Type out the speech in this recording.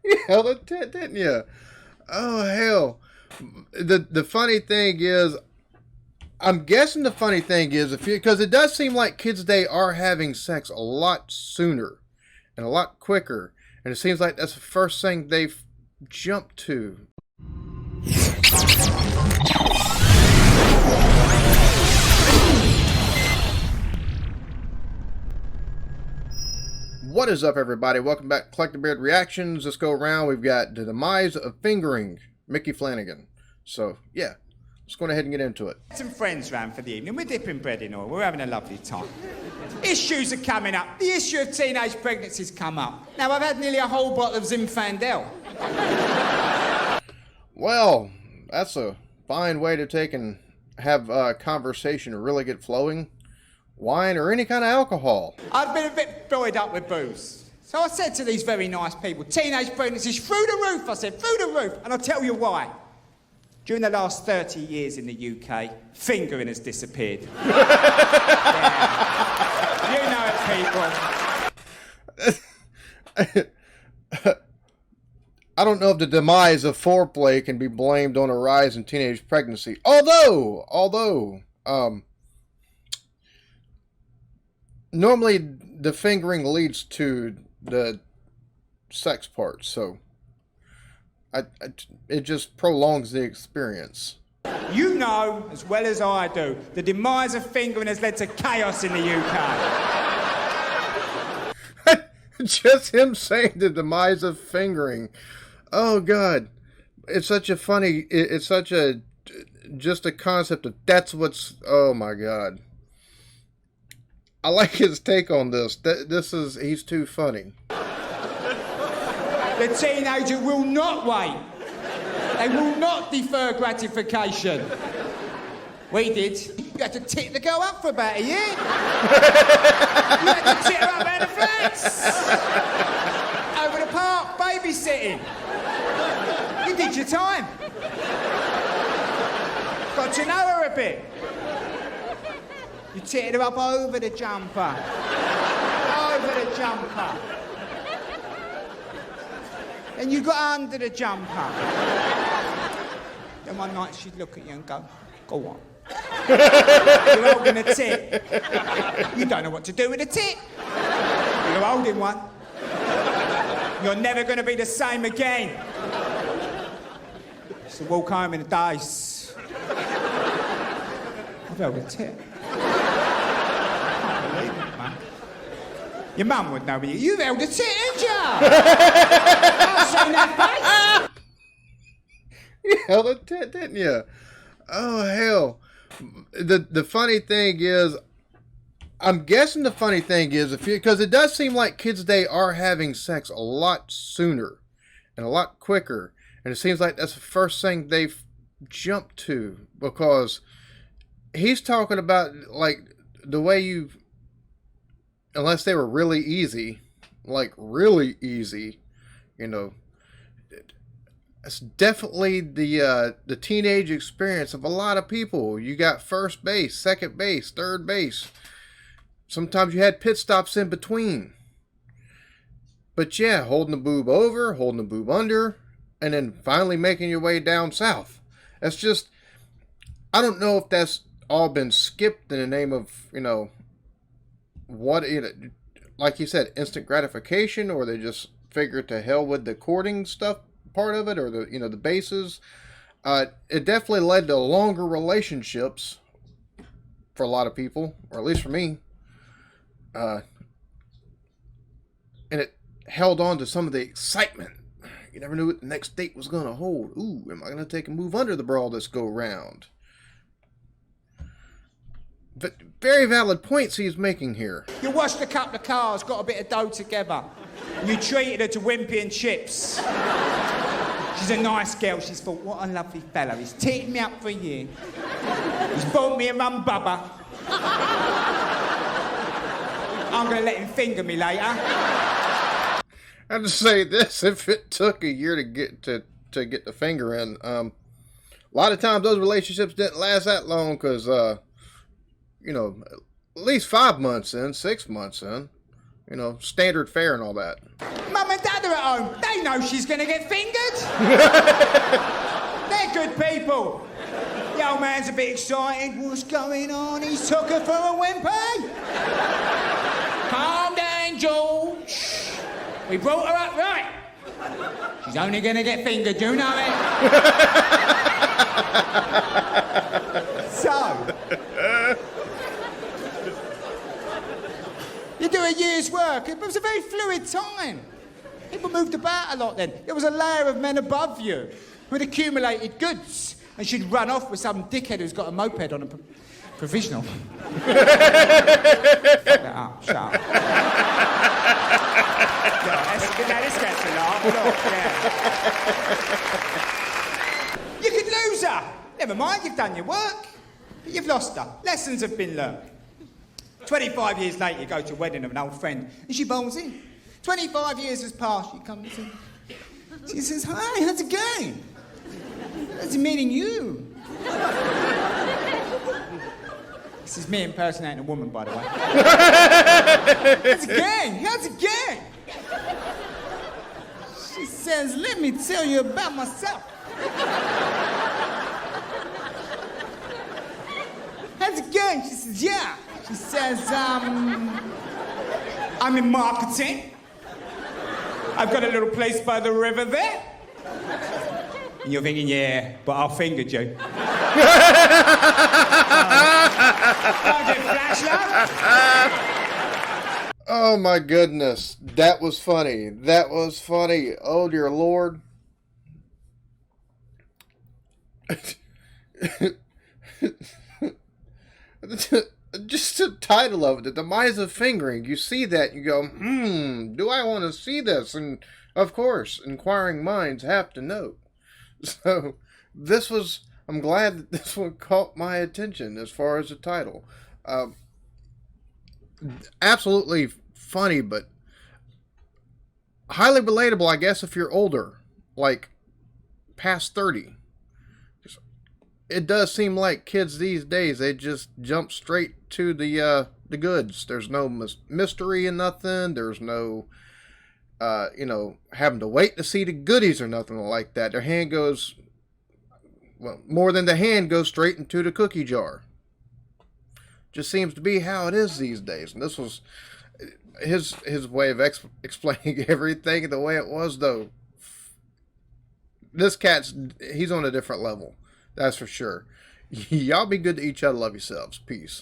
You held a tit, didn't you? Oh, hell. The funny thing is, I'm guessing the funny thing is, because it does seem like kids today are having sex a lot sooner and a lot quicker. And it seems like that's the first thing they've jumped to. What is up, everybody? Welcome back to Eclectic Beard Reactions. Let's go around. We've got the demise of fingering Micky Flanagan. So, yeah, let's go ahead and get into it. Some friends round for the evening. We're dipping bread in oil. We're having a lovely time. Issues are coming up. The issue of teenage pregnancies come up. Now, I've had nearly a whole bottle of Zinfandel. Well, that's a fine way to take and have a conversation to really get flowing. Wine or any kind of alcohol. I'd been a bit buoyed up with booze. So I said to these very nice people, teenage pregnancies through the roof, I said, through the roof. And I'll tell you why. During the last 30 years in the UK, fingering has disappeared. Yeah. You know it, people. I don't know if the demise of foreplay can be blamed on a rise in teenage pregnancy. Although, normally the fingering leads to the sex part, so it just prolongs the experience. You know as well as I do, the demise of fingering has led to chaos in the UK. Just him saying the demise of fingering. Oh God, it's such a funny. It's such a just a concept of that's what's. Oh my God. I like his take on this. He's too funny. The teenager will not wait. They will not defer gratification. We did. You had to tit the girl up for about a year. You had to tit her up around the flats. Over the park, babysitting. You did your time. Got to know her a bit. You titted her up over the jumper. Over the jumper. Then you got under the jumper. Then one night she'd look at you and go on. You're holding a tit. You don't know what to do with a tit. You're holding one. You're never going to be the same again. So walk home in a daze. I've held a tit. Your mum would know, but you've held a tit, ain't you? I've seen that face. You held a tit, didn't you? Oh, hell. The funny thing is, I'm guessing the funny thing is, because it does seem like kids today are having sex a lot sooner and a lot quicker. And it seems like that's the first thing they've jumped to, because he's talking about, like, the way you've, unless they were really easy, like really easy, you know, it's definitely the teenage experience of a lot of people. You got first base, second base, third base. Sometimes you had pit stops in between. But yeah, holding the boob over, holding the boob under, and then finally making your way down south. That's just, I don't know if that's all been skipped in the name of, you know, what it, like you said, instant gratification, or they just figured to hell with the courting stuff part of it, or the, you know, the bases. It definitely led to longer relationships for a lot of people, or at least for me. And it held on to some of the excitement. You never knew what the next date was going to hold. Ooh, am I going to take a move under the bra this go round? But very valid points he's making here. You washed a couple of cars, got a bit of dough together. And you treated her to Wimpy and chips. She's a nice girl. She's thought, what a lovely fella. He's teeing me up for a year. He's bought me a mum bubba. I'm going to let him finger me later. I have to say this, if it took a year to get the finger in, a lot of times those relationships didn't last that long, because you know, at least 5 months in, 6 months in, you know, standard fare and all that. Mum and Dad are at home. They They know she's going to get fingered. They're good people. The old man's a bit excited. What's going on? He's took her for a whimpy. Calm down, George. We brought her up right. She's only going to get fingered, you know it. So, you do a year's work. It was a very fluid time. People moved about a lot then. There was a layer of men above you who'd accumulated goods and she'd run off with some dickhead who's got a moped on a provisional. Fuck that up, shut up. Yeah, this gets a laugh. Look, yeah. You could lose her. Never mind, you've done your work. But you've lost her. Lessons have been learned. 25 years later, you go to a wedding of an old friend and she bowls in. 25 years has passed, she comes in. She says, hi, how's it going? How's it meeting you? This is me impersonating a woman, by the way. How's it going? How's it going? She says, let me tell you about myself. How's it going? She says, yeah. She says, I'm in marketing. I've got a little place by the river there. And you're thinking, yeah, but I'll finger you. Oh my goodness, that was funny. That was funny. Oh dear Lord. Just the title of it, The Demise of Fingering. You see that, you go, do I want to see this? And of course, inquiring minds have to know. So this was, I'm glad that this one caught my attention as far as the title. Absolutely funny, but highly relatable, I guess, if you're older, like past 30. It does seem like kids these days, they just jump straight to the goods. There's no mystery and nothing. There's no, having to wait to see the goodies or nothing like that. Their hand goes, well, more than the hand goes straight into the cookie jar. Just seems to be how it is these days. And this was his way of explaining everything the way it was, though. This he's on a different level. That's for sure. Y'all be good to each other. Love yourselves. Peace.